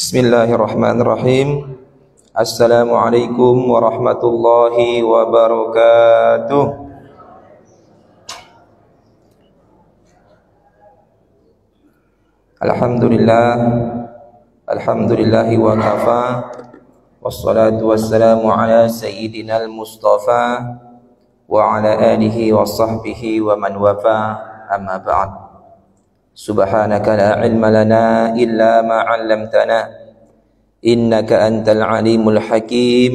Bismillahirrahmanirrahim. Assalamualaikum warahmatullahi wabarakatuh. Alhamdulillahi wa kafa. Wassalatu wassalamu ala sayyidina al-mustafa wa ala alihi wa sahbihi wa man wafa. Amma ba'd. Subhanaka la ilma lana illa ma 'allamtana innaka antal alimul hakim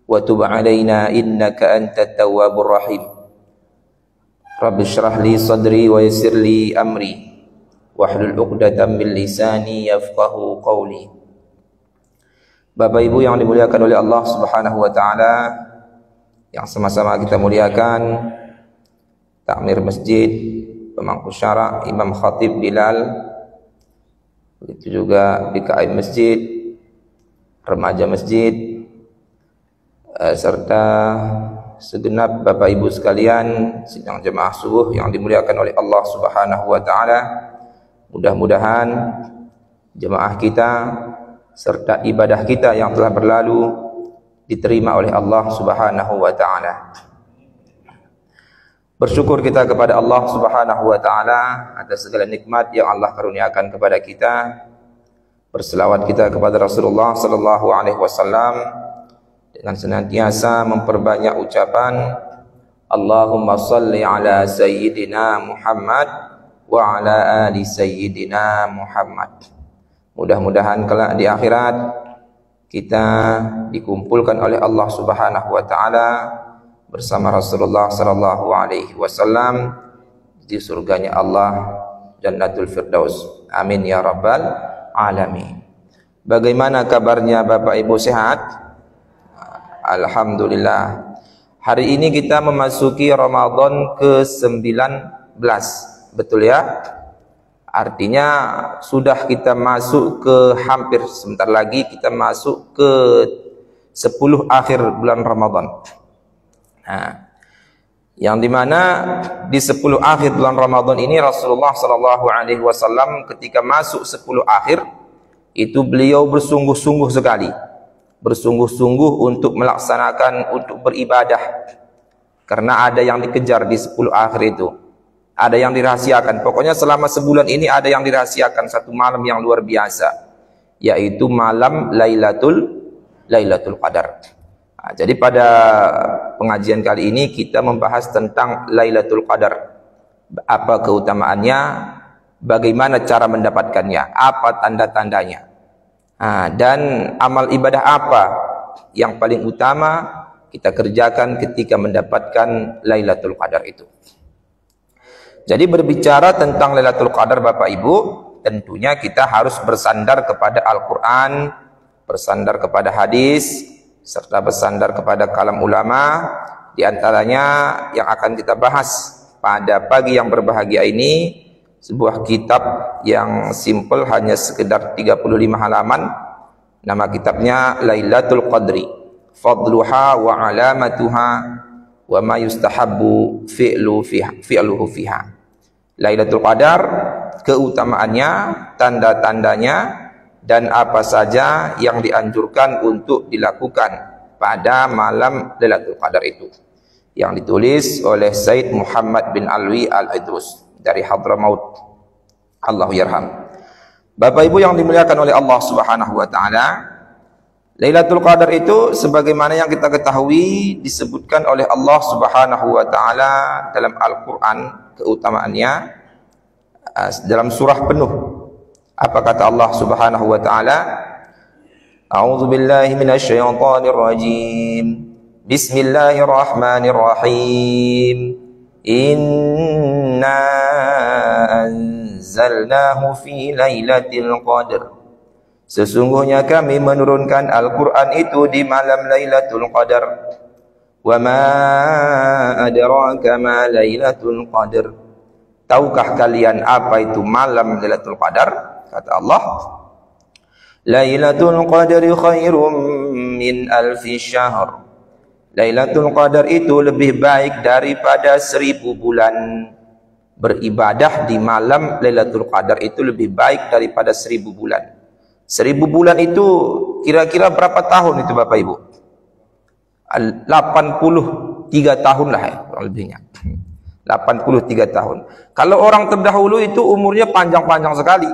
wa tub 'alaina innaka antat tawwabur rahim. Rabbi shrah li sadri wa yassir li amri wahlul 'uqdatam min lisani yafqahu qawli. Bapak Ibu yang dimuliakan oleh Allah Subhanahu wa taala, yang sama-sama kita muliakan takmir masjid, pemangku syara, imam khatib Bilal, begitu juga BKM masjid, remaja masjid, serta segenap Bapak Ibu sekalian sidang jemaah subuh yang dimuliakan oleh Allah Subhanahu wa taala. Mudah-mudahan jemaah kita serta ibadah kita yang telah berlalu diterima oleh Allah Subhanahu wa taala. Bersyukur kita kepada Allah Subhanahu wa taala atas segala nikmat yang Allah karuniakan kepada kita. Berselawat kita kepada Rasulullah sallallahu alaihi wasallam dengan senantiasa memperbanyak ucapan Allahumma shalli ala sayyidina Muhammad wa ala ali sayyidina Muhammad. Mudah-mudahan kelak di akhirat kita dikumpulkan oleh Allah Subhanahu wa taala bersama Rasulullah sallallahu alaihi wasallam di surganya Allah, Jannatul Firdaus. Amin ya rabbal alamin. Bagaimana kabarnya Bapak Ibu, sehat? Alhamdulillah. Hari ini kita memasuki Ramadan ke-19. Betul ya? Artinya sudah kita masuk ke hampir sebentar lagi kita masuk ke 10 akhir bulan Ramadan. Nah, yang dimana di 10 akhir bulan Ramadan ini Rasulullah sallallahu alaihi wasallam ketika masuk 10 akhir itu beliau bersungguh-sungguh sekali, bersungguh-sungguh untuk melaksanakan, untuk beribadah, karena ada yang dikejar di 10 akhir itu, ada yang dirahasiakan. Pokoknya selama sebulan ini ada yang dirahasiakan, satu malam yang luar biasa, yaitu malam Lailatul Qadar. Nah, jadi pada pengajian kali ini kita membahas tentang Lailatul Qadar. Apa keutamaannya, bagaimana cara mendapatkannya, apa tanda-tandanya, dan amal ibadah apa yang paling utama kita kerjakan ketika mendapatkan Lailatul Qadar itu. Jadi berbicara tentang Lailatul Qadar Bapak Ibu, tentunya kita harus bersandar kepada Al-Quran, bersandar kepada hadis, serta bersandar kepada kalam ulama. Di antaranya yang akan kita bahas pada pagi yang berbahagia ini, sebuah kitab yang simple, hanya sekedar 35 halaman. Nama kitabnya Lailatul Qadri, Fadluha wa Alamatuha wa ma yustahabbu fi'luhu fiha. Lailatul Qadar, keutamaannya, tanda-tandanya, dan apa saja yang dianjurkan untuk dilakukan pada malam Lailatul Qadar itu, yang ditulis oleh Said Muhammad bin Alwi Al-Idrus dari Hadramaut, Allahu yarham. Bapak Ibu yang dimuliakan oleh Allah Subhanahu wa taala, Lailatul Qadar itu sebagaimana yang kita ketahui disebutkan oleh Allah Subhanahu wa taala dalam Al-Qur'an keutamaannya dalam surah penuh. Apa kata Allah Subhanahu wa taala? A'udzu billahi minasy syaithanir rajim. Bismillahirrahmanirrahim. Inna anzalnahu fi lailatul qadr. Sesungguhnya kami menurunkan Al-Qur'an itu di malam Lailatul Qadar. Wa ma adraka ma Lailatul Qadr. Tahukah kalian apa itu malam Lailatul Qadar? Kata Allah, Lailatul Qadri khairum min alfi syahr. Lailatul Qadar itu lebih baik daripada 1000 bulan. Beribadah di malam Lailatul Qadar itu lebih baik daripada 1000 bulan. 1000 bulan itu kira-kira berapa tahun itu Bapak Ibu? 83 tahun lah ya, kurang lebihnya. 83 tahun. Kalau orang terdahulu itu umurnya panjang-panjang sekali.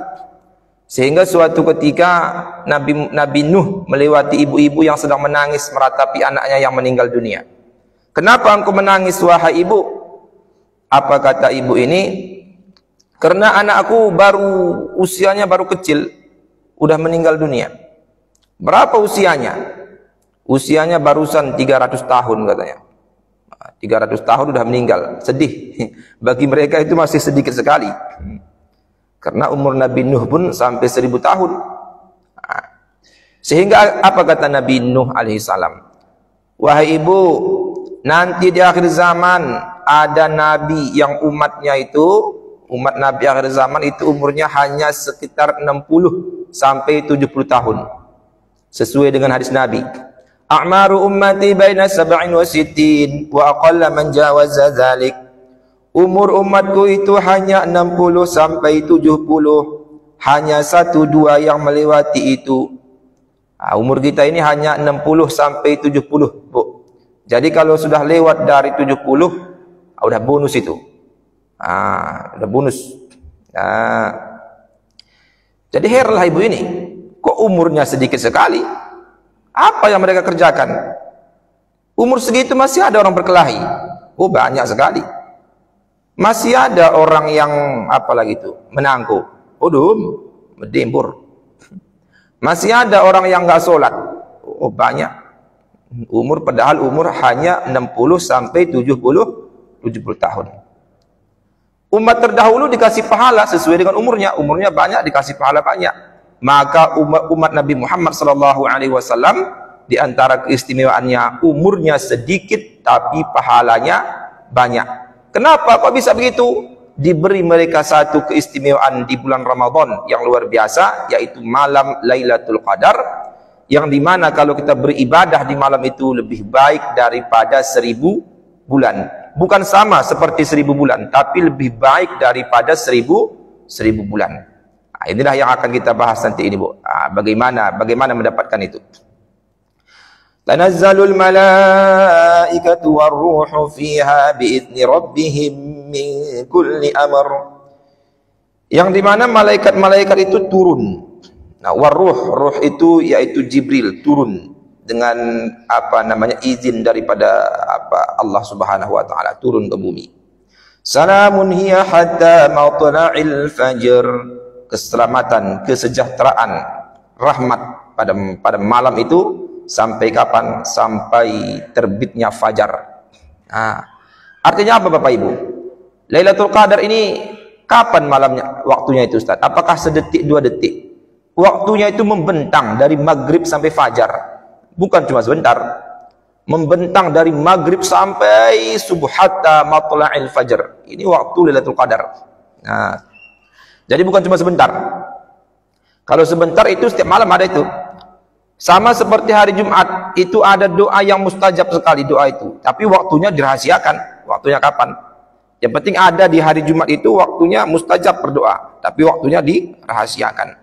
Sehingga suatu ketika Nabi Nuh melewati ibu-ibu yang sedang menangis meratapi anaknya yang meninggal dunia. Kenapa engkau menangis wahai ibu? Apa kata ibu ini? Karena anakku usianya baru kecil, udah meninggal dunia. Berapa usianya? Usianya barusan 300 tahun katanya. 300 tahun udah meninggal. Sedih. Bagi mereka itu masih sedikit sekali. Karena umur Nabi Nuh pun sampai 1000 tahun. Sehingga apa kata Nabi Nuh alaihissalam? Wahai ibu, nanti di akhir zaman ada nabi yang umat Nabi akhir zaman itu umurnya hanya sekitar 60 sampai 70 tahun. Sesuai dengan hadis Nabi. A'maru ummati baina 70 wa 60 wa aqalla man jawaza dzalik. Umur umatku itu hanya 60 sampai 70. Hanya 1-2 yang melewati itu. Umur kita ini hanya 60 sampai 70, Bu. Jadi kalau sudah lewat dari 70, udah bonus itu. Udah bonus. Jadi heranlah ibu ini. Kok umurnya sedikit sekali? Apa yang mereka kerjakan? Umur segitu masih ada orang berkelahi. Oh, banyak sekali. Masih ada orang yang apa lagi itu? Menangku. Mendembur. Masih ada orang yang nggak sholat. Oh, banyak. Padahal umur hanya 60 sampai 70 tahun. Umat terdahulu dikasih pahala sesuai dengan umurnya. Umurnya banyak, dikasih pahala banyak. Maka umat Nabi Muhammad SAW di antara keistimewaannya umurnya sedikit tapi pahalanya banyak. Kenapa kok bisa begitu? Diberi mereka satu keistimewaan di bulan Ramadan yang luar biasa, yaitu malam Lailatul Qadar, yang dimana kalau kita beribadah di malam itu lebih baik daripada 1000 bulan. Bukan sama seperti 1000 bulan, tapi lebih baik daripada 1000 bulan. Inilah yang akan kita bahas nanti ini, Bu. Bagaimana mendapatkan itu? Tanazzalul malaikatu warruhu fiha biizni rabbihim min kulli amr. Yang dimana malaikat-malaikat itu turun. Nah, ruh itu yaitu Jibril turun dengan izin daripada Allah Subhanahu wa taala turun ke bumi. Salamun hiya hatta matla'il fajr. Keselamatan, kesejahteraan, rahmat pada malam itu sampai kapan? Sampai terbitnya fajar. Artinya apa Bapak Ibu? Lailatul Qadar ini kapan malamnya, waktunya itu Ustaz? Apakah sedetik 2 detik? Waktunya itu membentang dari maghrib sampai fajar. Bukan cuma sebentar. Membentang dari maghrib sampai subuh hatta matla'il fajar. Ini waktu Lailatul Qadar. Jadi bukan cuma sebentar. Kalau sebentar itu setiap malam ada itu. Sama seperti hari Jumat, itu ada doa yang mustajab sekali doa itu. Tapi waktunya dirahasiakan. Waktunya kapan? Yang penting ada di hari Jumat itu waktunya mustajab berdoa. Tapi waktunya dirahasiakan.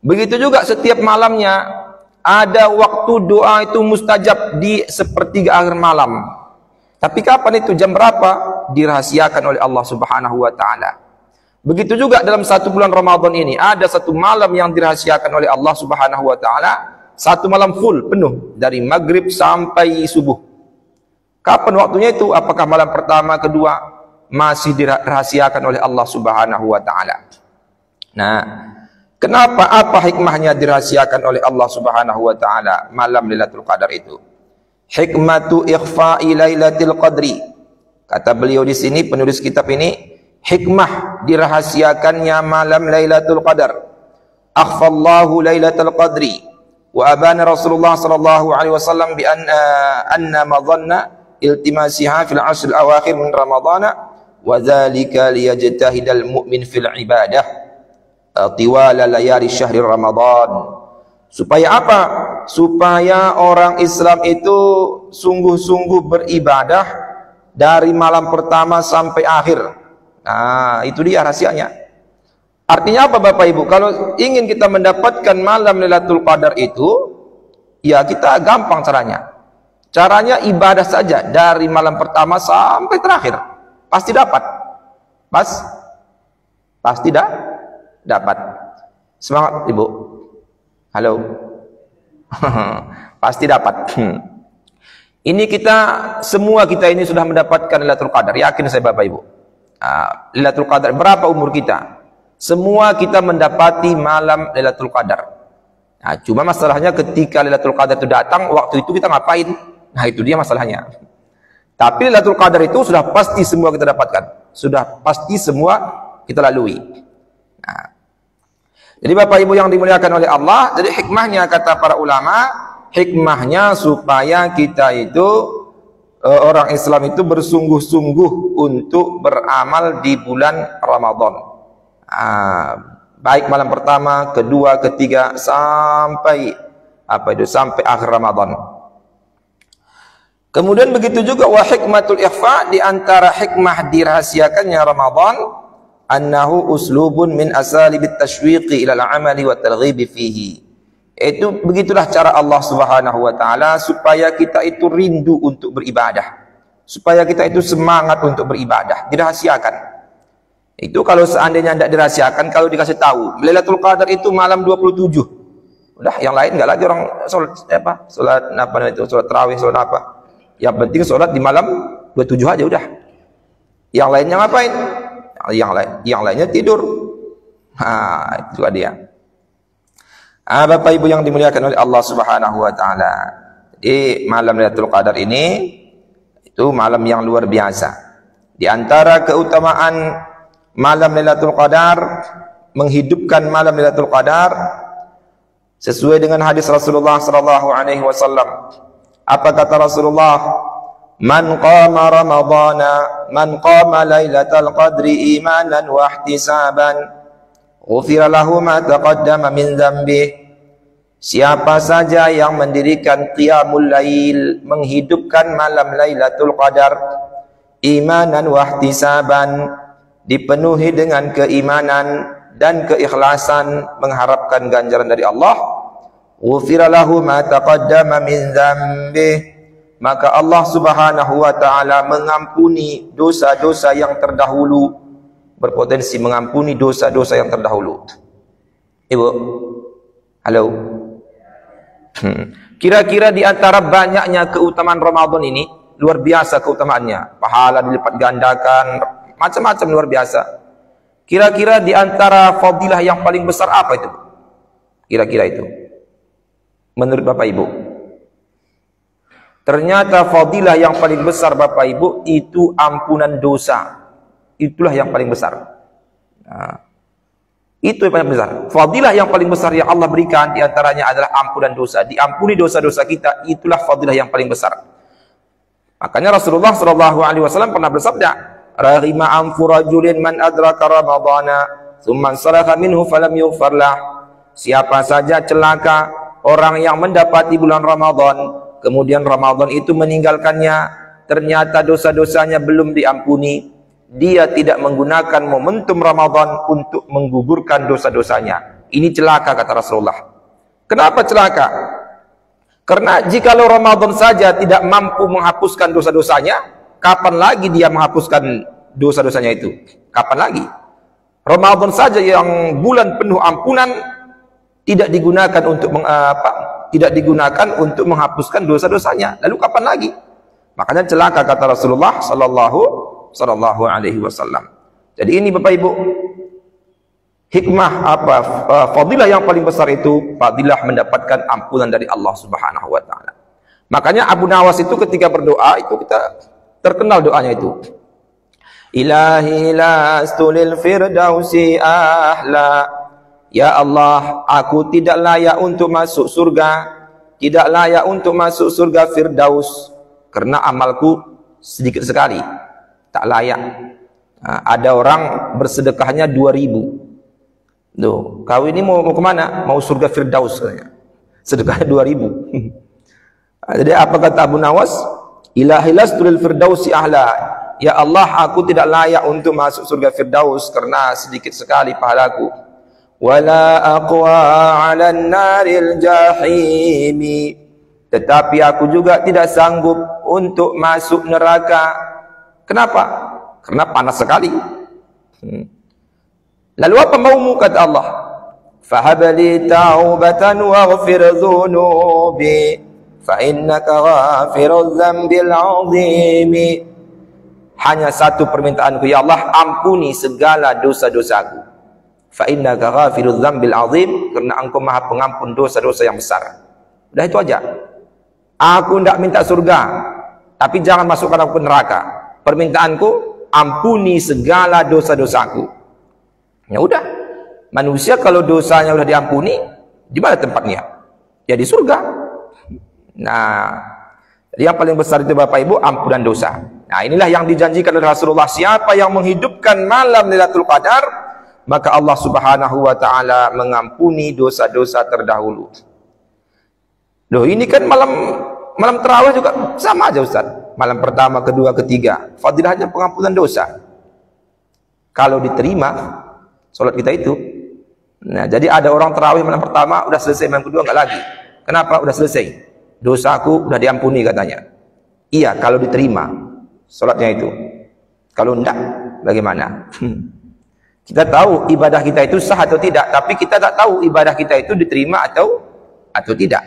Begitu juga setiap malamnya ada waktu doa itu mustajab di sepertiga akhir malam. Tapi kapan itu? Jam berapa? Dirahasiakan oleh Allah Subhanahu wa taala. Begitu juga dalam 1 bulan Ramadan ini ada 1 malam yang dirahasiakan oleh Allah Subhanahu wa taala, 1 malam full penuh dari maghrib sampai subuh. Kapan waktunya itu? Apakah malam pertama, kedua? Masih dirahasiakan oleh Allah Subhanahu wa taala. Nah, kenapa, apa hikmahnya dirahasiakan oleh Allah Subhanahu wa taala malam Lailatul Qadar itu? Hikmatu ikhfa'i Lailatul Qadri. Kata beliau di sini, penulis kitab ini, hikmah dirahasiakannya malam Lailatul Qadar. Akhfallahu Lailatul Qadri wa abana Rasulullah sallallahu alaihi wasallam bi anna madhanna iltimasiha fil ashr al-awakhir min Ramadhan wa dzalika liyajtahidal mu'min fil ibadah tiwala layali syahri Ramadan. Supaya apa? Supaya orang Islam itu sungguh-sungguh beribadah dari malam pertama sampai akhir. Nah, itu dia rahasianya. Artinya apa Bapak Ibu? Kalau ingin kita mendapatkan malam Lailatul Qadar itu, ya kita gampang caranya. Caranya ibadah saja dari malam pertama sampai terakhir. Pasti dapat. Pasti dapat. Semangat Ibu. Halo. Pasti dapat. Ini semua kita ini sudah mendapatkan Lailatul Qadar. Yakin saya Bapak Ibu. Lailatul Qadar, berapa umur kita? Semua kita mendapati malam Lailatul Qadar. Nah, cuma masalahnya ketika Lailatul Qadar itu datang, waktu itu kita ngapain? Nah, itu dia masalahnya. Tapi Lailatul Qadar itu sudah pasti semua kita dapatkan. Sudah pasti semua kita lalui. Nah, jadi Bapak Ibu yang dimuliakan oleh Allah, jadi hikmahnya kata para ulama, hikmahnya supaya kita itu orang Islam itu bersungguh-sungguh untuk beramal di bulan Ramadan. Baik malam pertama, kedua, ketiga sampai sampai akhir Ramadan. Kemudian begitu juga wa hikmatul ikhfa, di antara hikmah dirahasiakannya Ramadan, annahu uslubun min asalibit tashwiqi ila al-amali wa targhibi fihi. Itu begitulah cara Allah Subhanahu wa taala supaya kita itu rindu untuk beribadah. Supaya kita itu semangat untuk beribadah, dirahasiakan. Itu kalau seandainya tidak dirahasiakan, kalau dikasih tahu Lailatul Qadar itu malam 27, udah yang lain enggak lagi orang sholat tarawih, sholat apa, yang penting sholat di malam 27 aja udah. Yang lainnya ngapain? Yang lainnya tidur. Itu dia. Bapak Ibu yang dimuliakan oleh Allah Subhanahu wa taala. Jadi malam Lailatul Qadar ini itu malam yang luar biasa. Di antara keutamaan malam Lailatul Qadar, menghidupkan malam Lailatul Qadar sesuai dengan hadis Rasulullah sallallahu alaihi wasallam. Apa kata Rasulullah? Man qama ramadhana, man qama lailatal qadri imanan wa ihtisaban, ghufira lahu ma taqaddama min dhanbi. Siapa saja yang mendirikan qiyamul lail, menghidupkan malam Lailatul Qadar imanan wa ihtisaban, dipenuhi dengan keimanan dan keikhlasan mengharapkan ganjaran dari Allah, ghufira lahu ma taqaddama min dzambih, maka Allah Subhanahu wa taala mengampuni dosa-dosa yang terdahulu, berpotensi mengampuni dosa-dosa yang terdahulu. Ibu, halo. Kira-kira di antara banyaknya keutamaan Ramadan ini, luar biasa keutamaannya, pahala dilipat gandakan, macam-macam luar biasa. Kira-kira di antara fadilah yang paling besar apa itu? Kira-kira itu menurut Bapak Ibu. Ternyata fadilah yang paling besar Bapak Ibu itu ampunan dosa. Itulah yang paling besar. Itu yang paling besar. Fadilah yang paling besar yang Allah berikan di antaranya adalah ampunan dosa. Diampuni dosa-dosa kita, itulah fadilah yang paling besar. Makanya Rasulullah SAW pernah bersabda, "Raghima anfu rajulin man adraka ramadhana, tsumma salakha minhu falam yughfar lah." Siapa saja celaka orang yang mendapati bulan Ramadan, kemudian Ramadan itu meninggalkannya, ternyata dosa-dosanya belum diampuni. Dia tidak menggunakan momentum Ramadan untuk menggugurkan dosa-dosanya. Ini celaka kata Rasulullah. Kenapa celaka? Karena jikalau Ramadan saja tidak mampu menghapuskan dosa-dosanya, kapan lagi dia menghapuskan dosa-dosanya itu? Kapan lagi? Ramadan saja yang bulan penuh ampunan tidak digunakan untuk menghapuskan dosa-dosanya. Lalu kapan lagi? Makanya celaka kata Rasulullah sallallahu alaihi wasallam. Jadi ini Bapak Ibu, hikmah fadilah yang paling besar itu fadilah mendapatkan ampunan dari Allah Subhanahu wa taala. Makanya Abu Nawas itu ketika berdoa itu kita terkenal doanya itu. Ilahi lastu lil firdausi ahla. Ya Allah, aku tidak layak untuk masuk surga, tidak layak untuk masuk surga Firdaus karena amalku sedikit sekali, tak layak. Ada orang bersedekahnya 2.000. Tuh, kau ini mau kemana? Mau surga Firdaus katanya. Sedekahnya 2.000. Jadi apa kata Abu Nawas? Ilahi lastu lil firdausi ahla. ya Allah, aku tidak layak untuk masuk surga Firdaus karena sedikit sekali pahalaku. Wala aqwa 'alan naril jahimi, tetapi aku juga tidak sanggup untuk masuk neraka. Kenapa? Karena panas sekali. Lalu apa maumu, kata Allah? Fahabli taubatan waghfir dhunubi fa innaka ghafirudz dzambil 'azimi. Hanya satu permintaanku, ya Allah, ampuni segala dosa-dosaku. Fa innaka ghafirudz dzambil 'azim, karena engkau Maha Pengampun dosa-dosa yang besar. Udah itu aja. Aku tidak minta surga, tapi jangan masukkan aku ke neraka. Permintaanku, ampuni segala dosa-dosaku. Ya udah. Manusia kalau dosanya sudah diampuni, di mana tempatnya? Ya di surga. Nah, yang paling besar itu Bapak Ibu, ampunan dosa. Nah, inilah yang dijanjikan oleh Rasulullah. Siapa yang menghidupkan malam Lailatul Qadar, maka Allah Subhanahu wa taala mengampuni dosa-dosa terdahulu. Loh, ini kan malam tarawih juga sama aja, Ustaz. Malam pertama, kedua, ketiga, fadilahnya pengampunan dosa. Kalau diterima salat kita itu. Nah, jadi ada orang tarawih malam pertama udah selesai, malam kedua enggak lagi. Kenapa? Udah selesai. Dosaku udah diampuni katanya. Iya, kalau diterima salatnya itu. Kalau enggak, bagaimana? Kita tahu ibadah kita itu sah atau tidak, tapi kita tak tahu ibadah kita itu diterima atau tidak.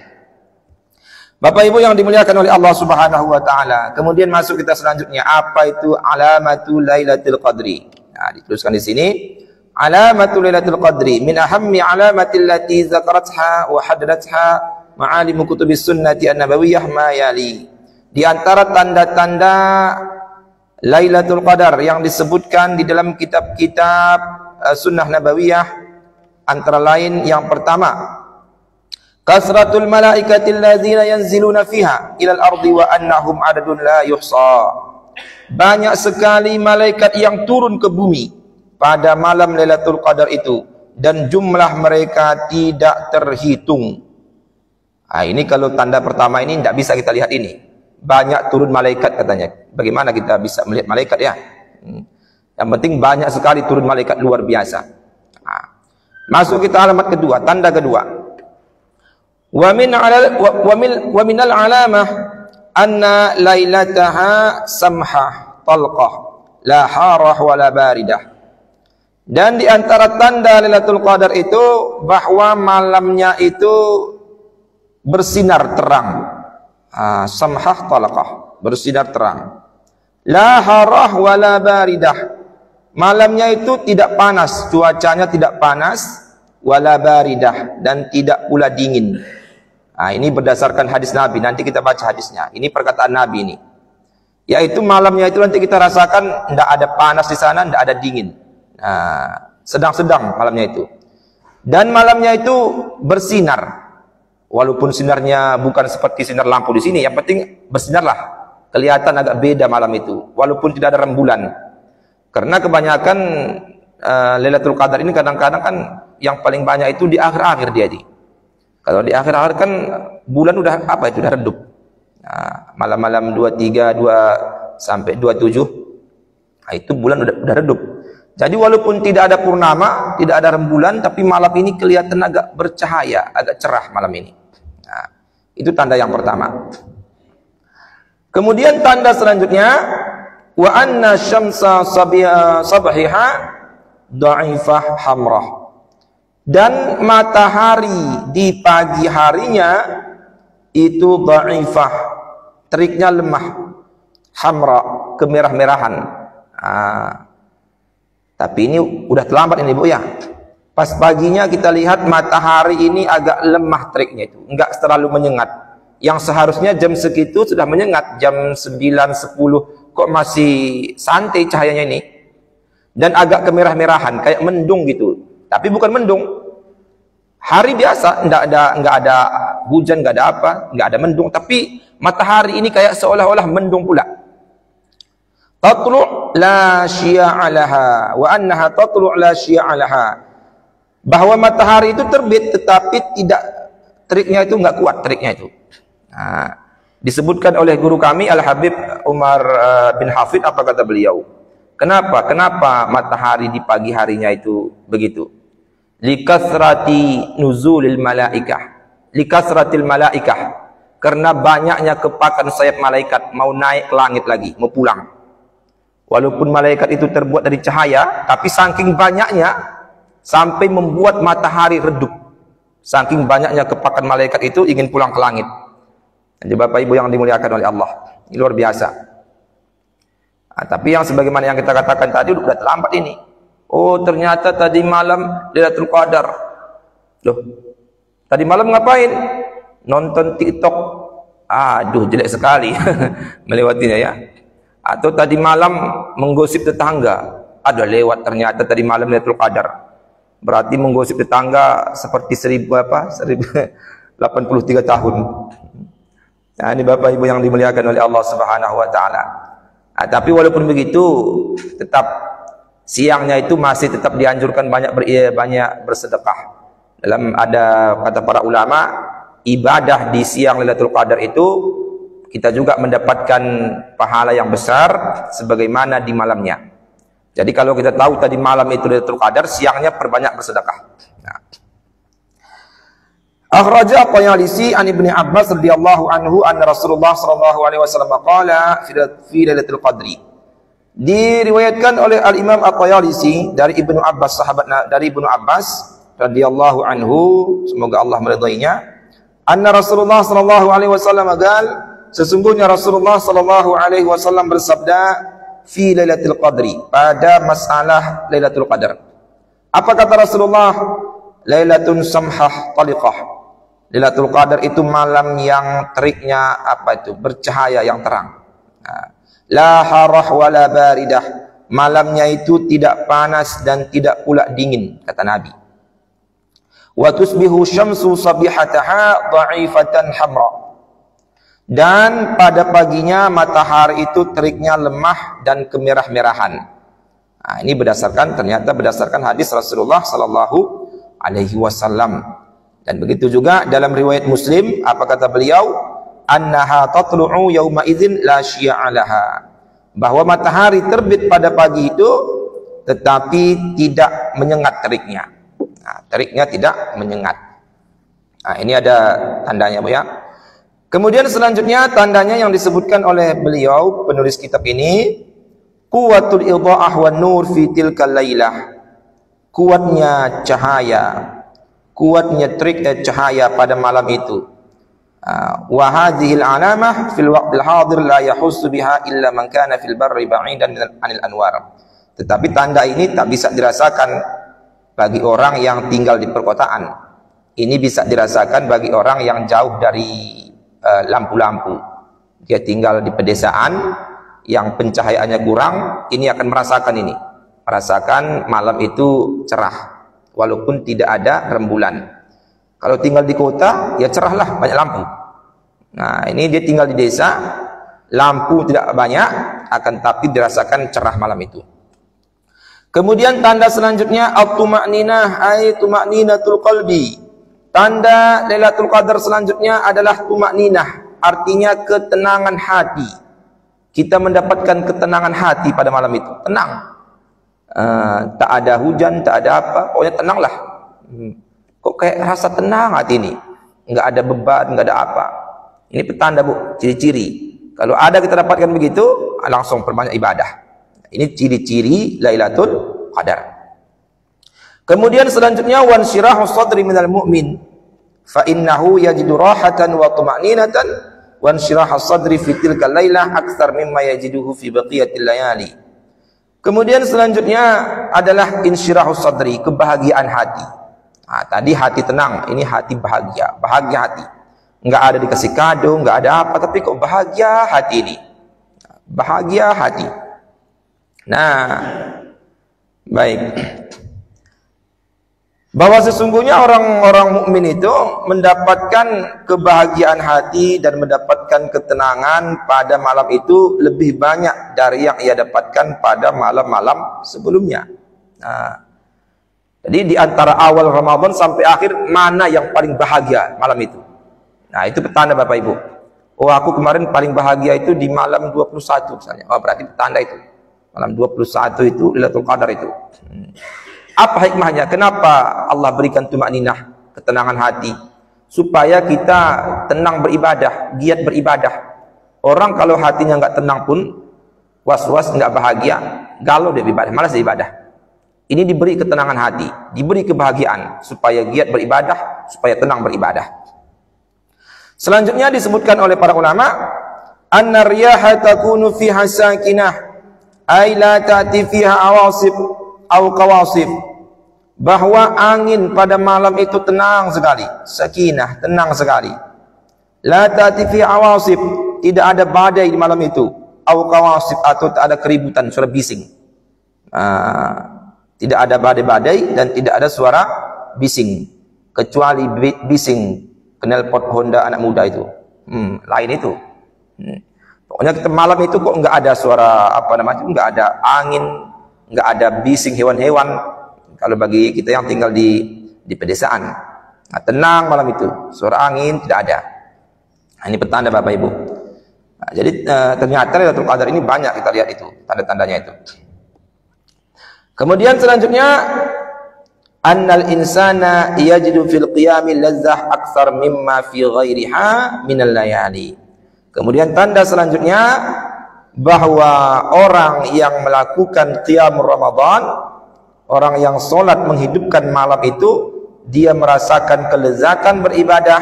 Bapak Ibu yang dimuliakan oleh Allah Subhanahu wa taala. Kemudian masuk kita selanjutnya, apa itu alamatul Lailatul Qadri? Nah, dituliskan di sini, alamatul Lailatul Qadri min ahammi alamatil lati zakaratha wa haddatha ma'alim kutubis sunnati an-nabawiyyah ma yali. Di antara tanda-tanda Lailatul Qadar yang disebutkan di dalam kitab-kitab sunnah nabawiyah, antara lain yang pertama, kasratul malaikatil ladzina yanziluna fiha ilal ardi wa annahum adadun la yuhsa. Banyak sekali malaikat yang turun ke bumi pada malam Lailatul Qadar itu, dan jumlah mereka tidak terhitung. Nah, ini kalau tanda pertama ini tidak bisa kita lihat ini. Banyak turun malaikat katanya. Bagaimana kita bisa melihat malaikat ya? Yang penting banyak sekali turun malaikat luar biasa. Nah, masuk kita alamat kedua, tanda kedua. Wa minal alamah anna lailataha samhah talqah la harah wa la baridah. Dan di antara tanda Lailatul Qadar itu bahwa malamnya itu bersinar terang. Samhah talaqah, bersinar terang. La harah wa la baridah. Malamnya itu tidak panas, cuacanya tidak panas, wala baridah, dan tidak pula dingin. Nah, ini berdasarkan hadis Nabi. Nanti kita baca hadisnya. Ini perkataan Nabi ini. Yaitu malamnya itu nanti kita rasakan tidak ada panas di sana, tidak ada dingin. Nah, sedang-sedang malamnya itu. Dan malamnya itu bersinar. Walaupun sinarnya bukan seperti sinar lampu di sini, yang penting bersinarlah. Kelihatan agak beda malam itu, walaupun tidak ada rembulan. Karena kebanyakan Lailatul Qadar ini kadang-kadang kan yang paling banyak itu di akhir-akhir dia. Kalau di akhir-akhir kan bulan udah apa itu, udah redup. Nah, malam-malam 23, 2 sampai 27, nah, itu bulan udah redup. Jadi walaupun tidak ada purnama, tidak ada rembulan, tapi malam ini kelihatan agak bercahaya, agak cerah malam ini. Nah, itu tanda yang pertama. Kemudian tanda selanjutnya, wa anna syamsa sabhiha dha'ifah hamrah. Dan matahari di pagi harinya itu dha'ifah, teriknya lemah, hamra, kemerah-merahan. Tapi ini udah terlambat ini Bu ya. Pas paginya kita lihat matahari ini agak lemah teriknya itu, enggak terlalu menyengat. Yang seharusnya jam segitu sudah menyengat, jam 9, 10 kok masih santai cahayanya ini. Dan agak kemerah-merahan, kayak mendung gitu. Tapi bukan mendung. Hari biasa, enggak ada hujan, enggak ada apa, enggak ada mendung, tapi matahari ini kayak seolah-olah mendung pula. Tatlu' la syi'a laha wa annaha tatlu' la syi'a laha. Bahwa matahari itu terbit tetapi tidak, teriknya itu enggak kuat teriknya itu. Nah, Disebutkan oleh guru kami Al-Habib Umar bin Hafid, apa kata beliau? Kenapa matahari di pagi harinya itu begitu? Likasrati nuzulil malaikah. Likasratil malaikah. Karena banyaknya kepakan sayap malaikat mau naik ke langit lagi, mau pulang. Walaupun malaikat itu terbuat dari cahaya, tapi saking banyaknya sampai membuat matahari redup. Saking banyaknya kepakan malaikat itu ingin pulang ke langit. Jadi Bapak Ibu yang dimuliakan oleh Allah, ini luar biasa. Nah, tapi yang sebagaimana yang kita katakan tadi udah terlambat ini. Oh, ternyata tadi malam Lailatul Qadar. Loh, tadi malam ngapain? Nonton TikTok. Aduh, jelek sekali melewatinya ya. Atau tadi malam menggosip tetangga. Ada lewat ternyata tadi malam Lailatul Qadar. Berarti menggosip tetangga seperti 1083 tahun. Nah, ini Bapak Ibu yang dimuliakan oleh Allah Subhanahu wa taala. Nah, tapi walaupun begitu, tetap siangnya itu masih tetap dianjurkan banyak bersedekah. Dalam ada kata para ulama, ibadah di siang Lailatul Qadar itu kita juga mendapatkan pahala yang besar sebagaimana di malamnya. Jadi kalau kita tahu tadi malam itu Lailatul Qadar, siangnya perbanyak bersedekah. Nah. Akhraja At-Tayalisi an Ibnu Abbas radhiyallahu anhu anna Rasulullah sallallahu alaihi wasallam qala fi Lailatul Qadri. Diriwayatkan oleh Al-Imam At-Tayalisi dari Ibnu Abbas, sahabat dari Ibnu Abbas radhiyallahu anhu, semoga Allah meridainya, anna Rasulullah sallallahu alaihi wasallam qala, sesungguhnya Rasulullah sallallahu alaihi wasallam bersabda fi Lailatul Qadri, pada masalah Lailatul Qadar. Apa kata Rasulullah? Lailatun samhah taliqah. Lailatul Qadar itu malam yang teriknya apa itu? Bercahaya yang terang. La harah wala baridah. Malamnya itu tidak panas dan tidak pula dingin, kata Nabi. Wa tusbihu syamsu sabihataha dha'ifatan hamra. Dan pada paginya matahari itu teriknya lemah dan kemerah-merahan. Nah, ini ternyata berdasarkan hadis Rasulullah sallallahu alaihi wasallam. Dan begitu juga dalam riwayat Muslim, apa kata beliau? Annaha tatlu'u yauma idzin la syi'a laha. Bahwa matahari terbit pada pagi itu tetapi tidak menyengat teriknya. Nah, teriknya tidak menyengat. Nah, ini ada tandanya, Bu ya. Kemudian selanjutnya tandanya yang disebutkan oleh beliau penulis kitab ini, quwwatul idha'ah wan nur fi tilkal lailah. Kuatnya cahaya, kuatnya trik cahaya pada malam itu. Wa hadhil alamah fil waqtil hadir la yahussu biha illa man kana fil barri ba'idan anil anwar. Tetapi tanda ini tak bisa dirasakan bagi orang yang tinggal di perkotaan. Ini bisa dirasakan bagi orang yang jauh dari lampu-lampu. Dia tinggal di pedesaan yang pencahayaannya kurang, ini akan merasakan malam itu cerah walaupun tidak ada rembulan. Kalau tinggal di kota ya cerahlah, banyak lampu. Nah, ini dia tinggal di desa, lampu tidak banyak, akan tapi dirasakan cerah malam itu. Kemudian tanda selanjutnya at-tuma'ninah, ay tuma'ninatul qalbi. Tanda Lailatul Qadar selanjutnya adalah tuma'ninah, artinya ketenangan hati. Kita mendapatkan ketenangan hati pada malam itu, tenang. Tak ada hujan, tak ada apa, pokoknya tenanglah. Kok kayak rasa tenang hati ini, nggak ada beban, nggak ada apa. Ini petanda, Bu, ciri-ciri. Kalau ada kita dapatkan begitu, langsung perbanyak ibadah. Ini ciri-ciri Lailatul Qadar. Kemudian selanjutnya wan syirahu sadri minal mu'min fa innahu yajidu rahatan wa tuma'ninatan wan syirahu sadri fi tilkal lailah aktsar mimma yajiduhu fi baqiyatil layali. Kemudian selanjutnya adalah insyirahus sadri, kebahagiaan hati. Nah, tadi hati tenang, ini hati bahagia, bahagia hati. Enggak ada dikasih kado, enggak ada apa, tapi kok bahagia hati ini. Bahagia hati. Nah, baik. Bahwa sesungguhnya orang-orang mukmin itu mendapatkan kebahagiaan hati dan mendapatkan ketenangan pada malam itu lebih banyak dari yang ia dapatkan pada malam-malam sebelumnya. Nah, jadi di antara awal Ramadan sampai akhir, mana yang paling bahagia malam itu? Nah, itu petanda Bapak Ibu. Oh, aku kemarin paling bahagia itu di malam 21 misalnya. Oh, berarti tanda itu. Malam 21 itu Lailatul Qadar itu. Apa hikmahnya? Kenapa Allah berikan tumakninah, ketenangan hati? Supaya kita tenang beribadah, giat beribadah. Orang kalau hatinya nggak tenang pun, was-was, nggak bahagia, galau dia beribadah, malas dia ibadah. Ini diberi ketenangan hati, diberi kebahagiaan, supaya giat beribadah, supaya tenang beribadah. Selanjutnya disebutkan oleh para ulama, anna riyaha takunu fiha sakinah, ay la ta'ti fiha awasif aw qawasif. Bahwa angin pada malam itu tenang sekali, sakinah, tenang sekali. La ta'ti fiha awasif, tidak ada badai di malam itu, aw qawasif, atau tak ada keributan, suara bising. Tidak ada badai-badai dan tidak ada suara bising, kecuali bising knalpot Honda anak muda itu, lain itu. Pokoknya kita malam itu kok nggak ada suara apa namanya, nggak ada angin, nggak ada bising hewan-hewan. Kalau bagi kita yang tinggal di pedesaan, nah, tenang malam itu, suara angin tidak ada. Nah, ini petanda Bapak Ibu. Nah, jadi ternyata Lailatul Qadar ini banyak kita lihat itu tanda-tandanya itu. Kemudian selanjutnya, annal insana yajidu fil qiyami lazzah aktsar mimma fi ghairiha minal layali. Kemudian tanda selanjutnya, bahwa orang yang melakukan qiyam Ramadan, orang yang sholat menghidupkan malam itu, dia merasakan kelezatan beribadah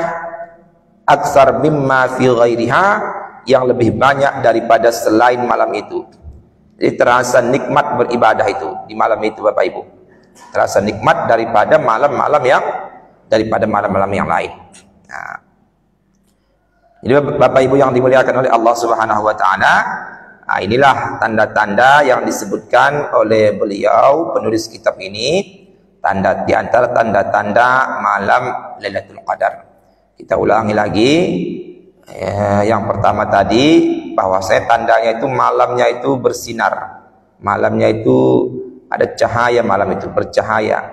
aktsar mimma fi ghairiha, yang lebih banyak daripada selain malam itu. Jadi terasa nikmat beribadah itu di malam itu Bapak Ibu. Terasa nikmat daripada malam-malam yang lain. Nah, jadi Bapak Ibu yang dimuliakan oleh Allah Subhanahu wa taala, nah, inilah tanda-tanda yang disebutkan oleh beliau penulis kitab ini, tanda di antara tanda-tanda malam Lailatul Qadar. Kita ulangi lagi. Yang pertama tadi, bahwa tandanya itu malamnya itu bersinar. Malamnya itu ada cahaya, malam itu bercahaya,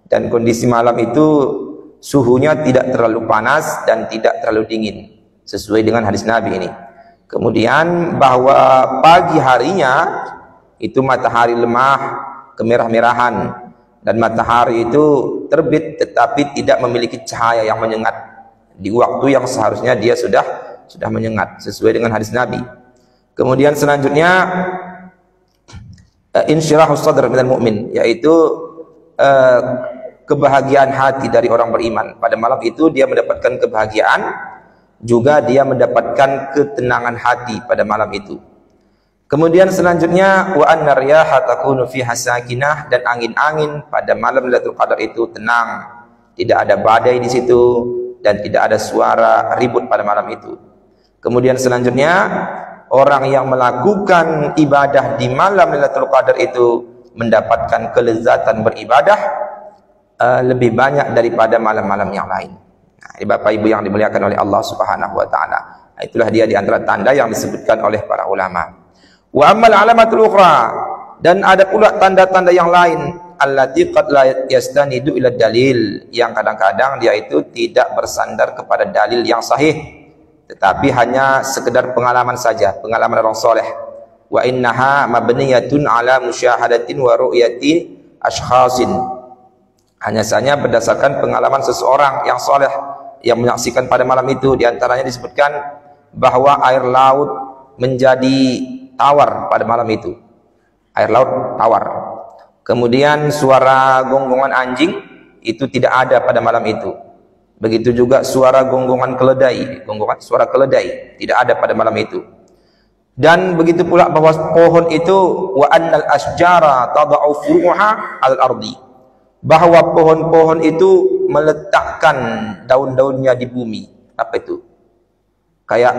dan kondisi malam itu suhunya tidak terlalu panas dan tidak terlalu dingin, sesuai dengan hadis Nabi ini. Kemudian bahwa pagi harinya itu matahari lemah, kemerah-merahan, dan matahari itu terbit tetapi tidak memiliki cahaya yang menyengat di waktu yang seharusnya dia sudah menyengat, sesuai dengan hadis Nabi. Kemudian selanjutnya, insyirahus sadr minal mu'min, yaitu kebahagiaan hati dari orang beriman. Pada malam itu dia mendapatkan kebahagiaan, juga dia mendapatkan ketenangan hati pada malam itu. Kemudian selanjutnya, wa anna riyaha takunu fiha sakinah, dan angin-angin pada malam Lailatul Qadar itu tenang, tidak ada badai di situ dan tidak ada suara ribut pada malam itu. Kemudian selanjutnya, orang yang melakukan ibadah di malam Lailatul Qadar itu mendapatkan kelezatan beribadah lebih banyak daripada malam-malam yang lain. Nah, ini Bapak Ibu yang dimuliakan oleh Allah Subhanahu wa taala. Nah, itulah dia di antara tanda yang disebutkan oleh para ulama. Wa ammal alamatul ukhra, dan ada pula tanda-tanda yang lain, allati qad la yastanidu ila dalil, yang kadang-kadang dia itu tidak bersandar kepada dalil yang sahih, tetapi hanya sekedar pengalaman saja, pengalaman orang soleh. Wa innaha mabniyatun ala musyahadatin wa ru'yati ashkhasin, hanya saja berdasarkan pengalaman seseorang yang soleh yang menyaksikan pada malam itu. Di antaranya disebutkan bahwa air laut menjadi tawar pada malam itu, air laut tawar. Kemudian suara gonggongan anjing itu tidak ada pada malam itu. Begitu juga suara gonggongan keledai, suara keledai tidak ada pada malam itu. Dan begitu pula bahwa pohon itu, wa annal asjara tada'u furuha al-ardi, bahwa pohon-pohon itu meletakkan daun-daunnya di bumi. Apa itu? Kayak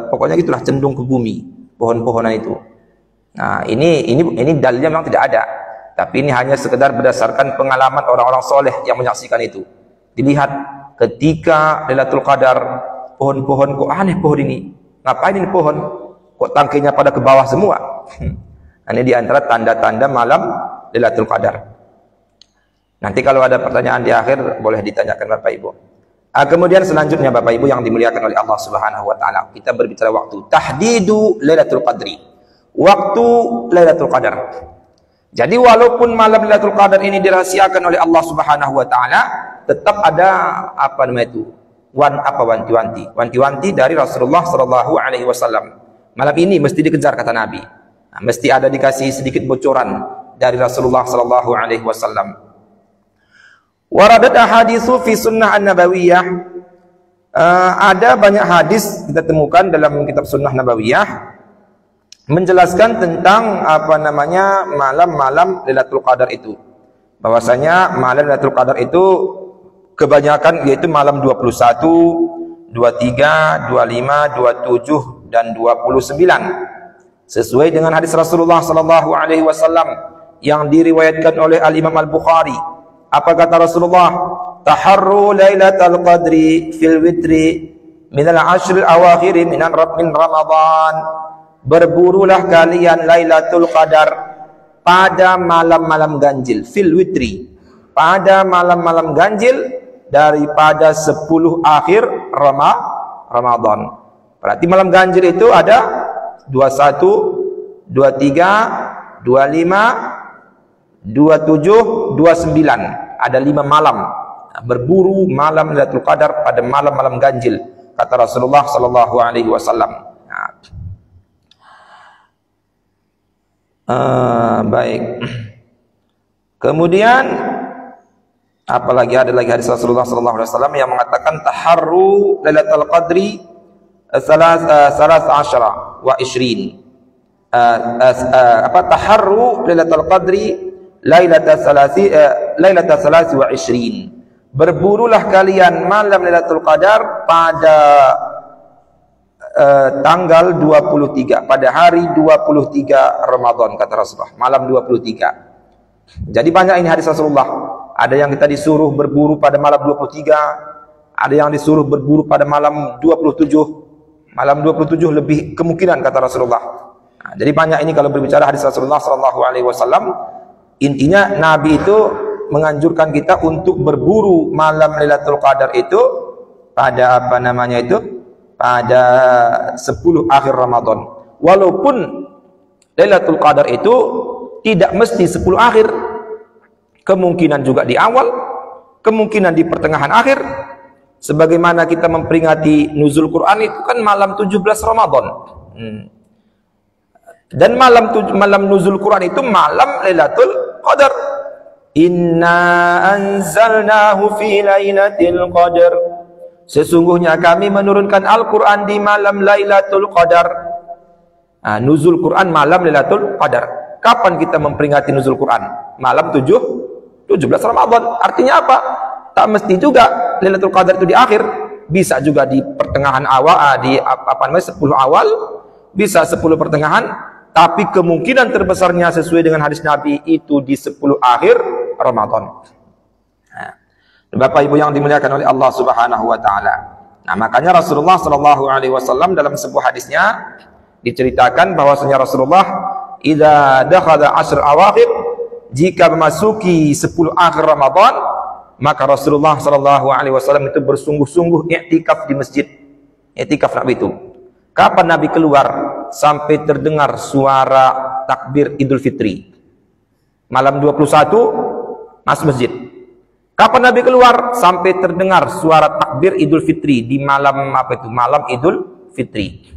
pokoknya gitulah, cenderung ke bumi pohon-pohonan itu. Nah, ini dalilnya memang tidak ada, tapi ini hanya sekedar berdasarkan pengalaman orang-orang soleh yang menyaksikan itu. Dilihat ketika Lailatul Qadar, pohon-pohon kok aneh pohon ini, ngapain ini pohon kok tangkainya pada ke bawah semua. Ini di antara tanda-tanda malam Lailatul Qadar. Nanti kalau ada pertanyaan di akhir boleh ditanyakan Bapak Ibu. Kemudian selanjutnya Bapak Ibu yang dimuliakan oleh Allah Subhanahu wa taala, kita berbicara waktu tahdidu Lailatul Qadri. Waktu Lailatul Qadar. Jadi walaupun malam Lailatul Qadar ini dirahasiakan oleh Allah Subhanahu wa taala, tetap ada apa namanya itu? Wanti-wanti dari Rasulullah sallallahu alaihi wasallam. Malam ini mesti dikejar kata Nabi. Nah, mesti ada dikasih sedikit bocoran dari Rasulullah sallallahu alaihi wasallam. Waradat ahaditsu fi sunnah an-nabawiyah. Ada banyak hadis kita temukan dalam kitab sunnah nabawiyah menjelaskan tentang apa namanya malam-malam Lailatul Qadar itu. Bahwasanya malam Lailatul Qadar itu kebanyakan yaitu malam 21, 23, 25, 27 dan 29. Sesuai dengan hadis Rasulullah sallallahu alaihi wasallam yang diriwayatkan oleh Al-Imam Al-Bukhari. Apa kata Rasulullah? Taharru Lailatul Qadri fil witri min al-ashr al-awakhir min Ramadan. Berburulah kalian Lailatul Qadar pada malam-malam ganjil, fil witri, pada malam-malam ganjil daripada 10 akhir Ramadan. Berarti malam ganjil itu ada 21, 23, 25, 27, 29. Ada 5 malam. Berburu malam Lailatul Qadar pada malam-malam ganjil, kata Rasulullah sallallahu alaihi wasallam. Baik. Kemudian apalagi ada lagi hadis Rasulullah sallallahu alaihi wasallam yang mengatakan taharru Lailatul Qadri salas asyara wa ishrin. Taharru Lailatul Qadri Lailatul salasi wa ishrin. Berburulah kalian malam Lailatul Qadar pada tanggal 23, pada hari 23 Ramadan, kata Rasulullah, malam 23. Jadi banyak ini hadis Rasulullah. Ada yang kita disuruh berburu pada malam 23, ada yang disuruh berburu pada malam 27. Malam 27 lebih kemungkinan, kata Rasulullah. Nah, jadi banyak ini kalau berbicara hadis Rasulullah sallallahu alaihi wasallam. Intinya Nabi itu menganjurkan kita untuk berburu malam Lailatul Qadar itu pada apa namanya itu? Pada 10 akhir Ramadan. Walaupun Lailatul Qadar itu tidak mesti 10 akhir. Kemungkinan juga di awal, kemungkinan di pertengahan akhir. Sebagaimana kita memperingati nuzul Quran itu kan malam 17 Ramadan. Dan malam nuzul Quran itu malam Lailatul Qadar. Inna anzalnahu fi lailatul qadar. Sesungguhnya kami menurunkan Al-Quran di malam Lailatul Qadar. Nuzul Quran malam Lailatul Qadar. Kapan kita memperingati nuzul Quran? Malam 17 Ramadan. Artinya apa? Tak mesti juga Lailatul Qadar itu di akhir. Bisa juga di pertengahan awal, di 10 awal, bisa 10 pertengahan. Tapi kemungkinan terbesarnya sesuai dengan hadis Nabi itu di 10 akhir Ramadan. Bapak Ibu yang dimuliakan oleh Allah Subhanahu wa taala. Nah, makanya Rasulullah sallallahu alaihi wasallam dalam sebuah hadisnya diceritakan bahwasanya Rasulullah idza dakhala ashr awakhir, jika memasuki 10 akhir Ramadan, maka Rasulullah sallallahu alaihi wasallam itu bersungguh-sungguh i'tikaf di masjid. I'tikaf Nabi itu. Kapan Nabi keluar? Sampai terdengar suara takbir Idul Fitri. Malam 21 masuk masjid. Kapan Nabi keluar? Sampai terdengar suara takbir Idul Fitri di malam apa itu? Malam Idul Fitri.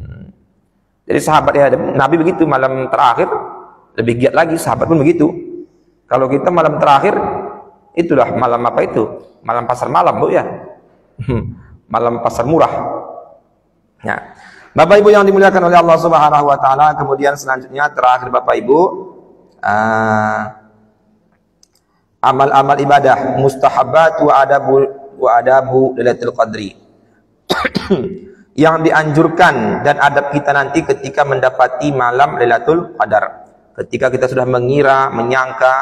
Jadi sahabat ya, Nabi begitu malam terakhir lebih giat lagi, sahabat pun begitu. Kalau kita malam terakhir itulah malam apa itu? Malam pasar malam, Bu ya. Malam pasar murah. Ya. Bapak Ibu yang dimuliakan oleh Allah Subhanahu wa taala, kemudian selanjutnya terakhir Bapak Ibu, amal-amal ibadah mustahabat wa adabu Lailatul Qadri. Yang dianjurkan dan adab kita nanti ketika mendapati malam Lailatul Qadar. Ketika kita sudah mengira, menyangka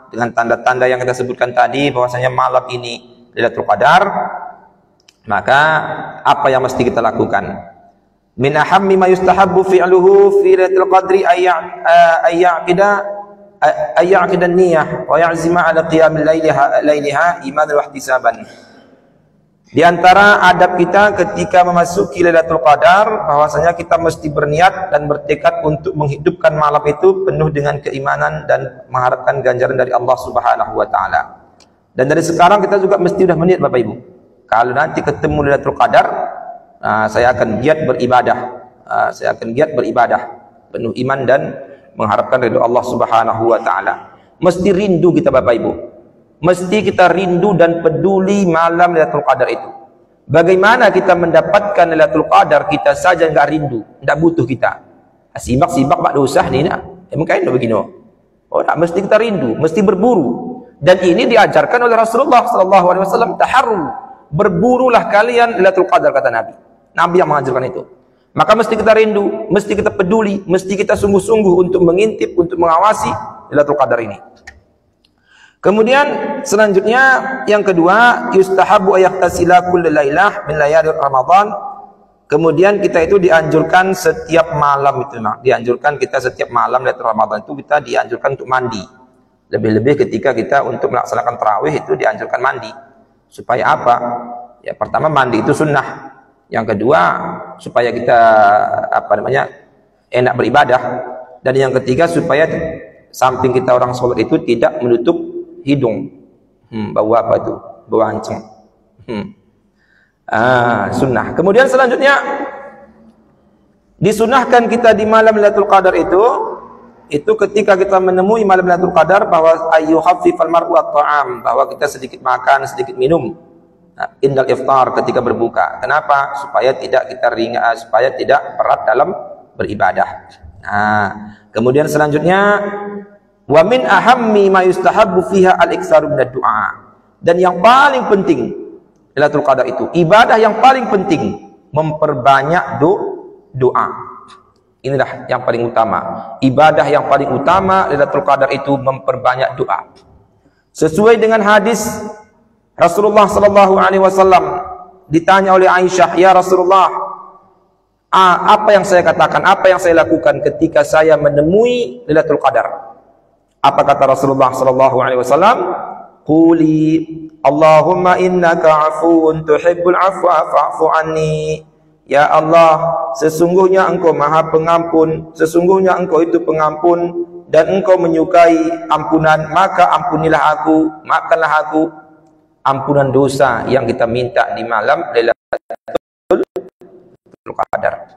dengan tanda-tanda yang kita sebutkan tadi bahwasanya malam ini Lailatul Qadar, maka apa yang mesti kita lakukan? Min ahammi ma yustahabbu fi'luhu fi Lailatul Qadri ayya'qida an-niyyah wa ya'zima 'ala qiyam lailiha imanan wa ihtisaban. Di antara adab kita ketika memasuki Lailatul Qadar, bahwasanya kita mesti berniat dan bertekad untuk menghidupkan malam itu penuh dengan keimanan dan mengharapkan ganjaran dari Allah Subhanahu wa taala. Dan dari sekarang kita juga mesti sudah berniat Bapak Ibu. Kalau nanti ketemu Lailatul Qadar, saya akan giat beribadah. Saya akan giat beribadah penuh iman dan mengharapkan ridha Allah Subhanahu wa taala. Mesti rindu kita Bapak Ibu. Mesti kita rindu dan peduli malam Lailatul Qadar itu. Bagaimana kita mendapatkan Lailatul Qadar kita saja enggak rindu, enggak butuh kita. Sibak-sibak mak dosa ni nak. Mungkin begini. Oh, tak mesti kita rindu, mesti berburu. Dan ini diajarkan oleh Rasulullah sallallahu alaihi wasallam, taharru. Berburulah kalian Lailatul Qadar kata Nabi. Nabi yang mengajarkan itu. Maka mesti kita rindu, mesti kita peduli, mesti kita sungguh-sungguh untuk mengintip, untuk mengawasi Lailatul Qadar ini. Kemudian selanjutnya yang kedua, yustahabu ayaqtasila kullu lailah min layali Ramadan. Kemudian kita itu dianjurkan setiap malam itu, dianjurkan kita setiap malam Lailatul Ramadan itu kita dianjurkan untuk mandi. Lebih-lebih ketika kita untuk melaksanakan tarawih itu dianjurkan mandi. Supaya apa? Ya pertama mandi itu sunnah. Yang kedua supaya kita enak beribadah. Dan yang ketiga supaya samping kita orang sholat itu tidak menutup hidung. Bau apa itu? Bau anceng. Sunnah. Kemudian selanjutnya disunahkan kita di malam Lailatul Qadar itu ketika kita menemui malam Lailatul Qadar bahwa ayyuhaffifal mar'u at-ta'am, bahwa kita sedikit makan, sedikit minum indal iftar ketika berbuka. Kenapa? Supaya tidak kita ringan, supaya tidak berat dalam beribadah. Kemudian selanjutnya wa min ahammi ma yustahabbu fiha al-iktsaru minad du'a. Dan yang paling penting Lailatul Qadar itu, ibadah yang paling penting memperbanyak doa. Inilah yang paling utama. Ibadah yang paling utama Lailatul Qadar itu memperbanyak doa. Sesuai dengan hadis Rasulullah sallallahu alaihi wasallam ditanya oleh Aisyah, "Ya Rasulullah, apa yang saya katakan, apa yang saya lakukan ketika saya menemui Lailatul Qadar?" Apa kata Rasulullah sallallahu alaihi wasallam? Quli Allahumma innaka 'afuwun tuhibbul 'afwa fa'fu anni. Ya Allah, sesungguhnya Engkau Maha Pengampun, sesungguhnya Engkau itu pengampun dan Engkau menyukai ampunan, maka ampunilah aku, maafkanlah aku. Ampunan dosa yang kita minta di malam Lailatul Qadar.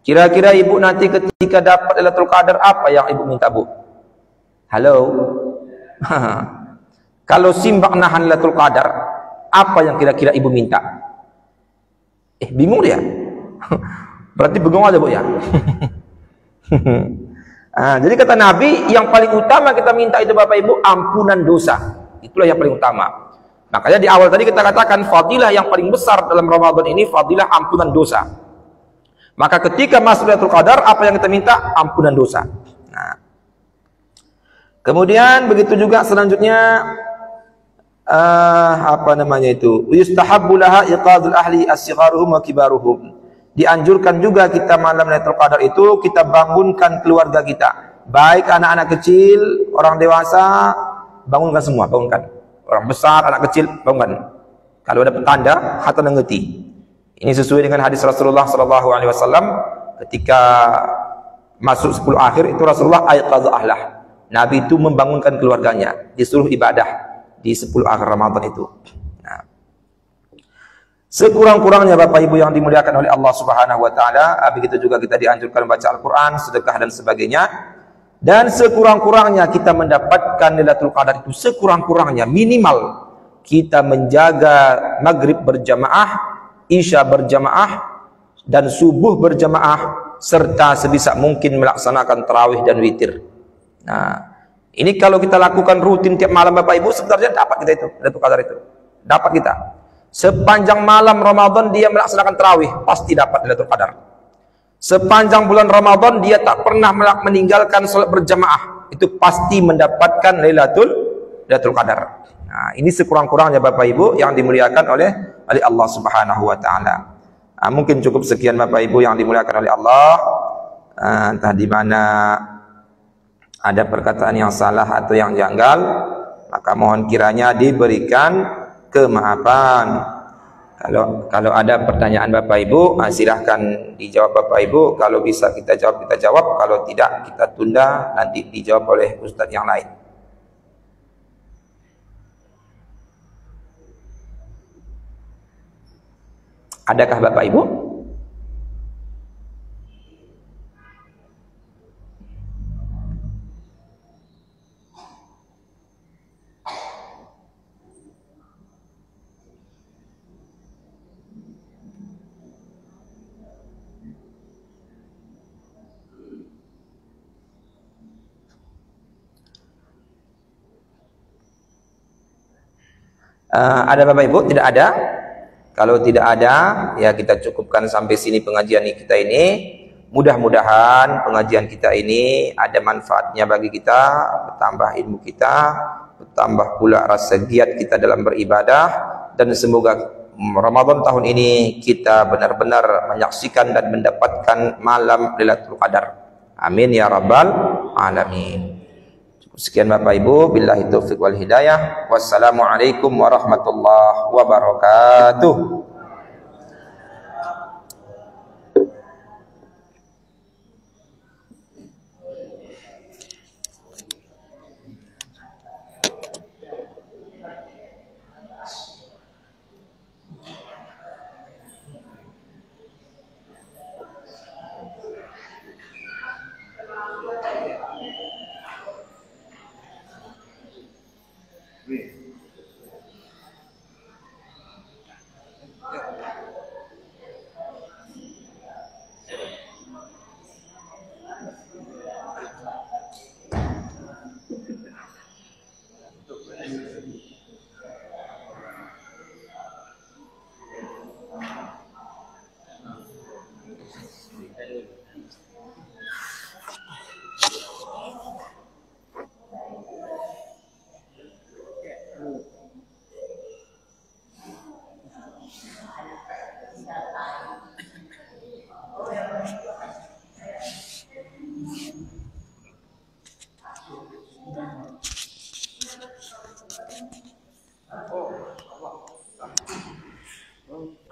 Kira-kira ibu nanti ketika dapat Lailatul Qadar apa yang ibu minta, Bu? Halo. Kalau simbak nahan Lailatul Qadar, apa yang kira-kira ibu minta? Bingung dia. Berarti bengong aja, Bu ya. Jadi kata Nabi, yang paling utama kita minta itu Bapak Ibu ampunan dosa. Itulah yang paling utama. Makanya di awal tadi kita katakan fadilah yang paling besar dalam Ramadan ini fadilah ampunan dosa. Maka ketika masuk Lailatul Qadar, apa yang kita minta? Ampunan dosa. Kemudian begitu juga selanjutnya yustahabbu laha iqadul ahli as-sigharuhum wa kibaruhum. Dianjurkan juga kita malam Lailatul Qadar itu kita bangunkan keluarga kita, baik anak-anak kecil, orang dewasa, bangunkan semua, bangunkan. Orang besar, anak kecil, bangunkan. Kalau ada petanda, hatta ngerti. Ini sesuai dengan hadis Rasulullah sallallahu alaihi wasallam ketika masuk 10 akhir itu Rasulullah ayqadha ahlah. Nabi itu membangunkan keluarganya, disuruh ibadah di 10 akhir Ramadan itu. Sekurang-kurangnya Bapak Ibu yang dimuliakan oleh Allah Subhanahu wa taala, begitu juga kita dianjurkan baca Al-Qur'an, sedekah dan sebagainya. Dan sekurang-kurangnya kita mendapatkan Lailatul Qadar itu, sekurang-kurangnya minimal kita menjaga maghrib berjamaah, isya berjamaah, dan subuh berjamaah, serta sebisa mungkin melaksanakan tarawih dan witir. Ini kalau kita lakukan rutin tiap malam Bapak Ibu, sebenarnya dapat kita itu, Lailatul Qadar itu. Dapat kita. Sepanjang malam Ramadan dia melaksanakan tarawih, pasti dapat Lailatul Qadar. Sepanjang bulan Ramadan dia tak pernah meninggalkan salat berjamaah, itu pasti mendapatkan Lailatul Qadar. Ini sekurang-kurangnya Bapak Ibu yang dimuliakan oleh Allah Subhanahu wa taala. Mungkin cukup sekian Bapak Ibu yang dimuliakan oleh Allah. Entah di mana ada perkataan yang salah atau yang janggal, maka mohon kiranya diberikan kemaafan. Kalau ada pertanyaan Bapak Ibu, silahkan dijawab Bapak Ibu. Kalau bisa kita jawab. Kalau tidak, kita tunda, nanti dijawab oleh Ustadz yang lain. Adakah Bapak Ibu? Ada Bapak Ibu? Tidak ada? Kalau tidak ada, ya kita cukupkan sampai sini pengajian kita ini. Mudah-mudahan pengajian kita ini ada manfaatnya bagi kita, bertambah ilmu kita, bertambah pula rasa giat kita dalam beribadah, dan semoga Ramadan tahun ini kita benar-benar menyaksikan dan mendapatkan malam Lailatul Qadar. Amin ya rabbal alamin. Sekian Bapak Ibu, billahi taufiq wal hidayah. Wassalamualaikum warahmatullahi wabarakatuh.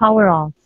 Power off.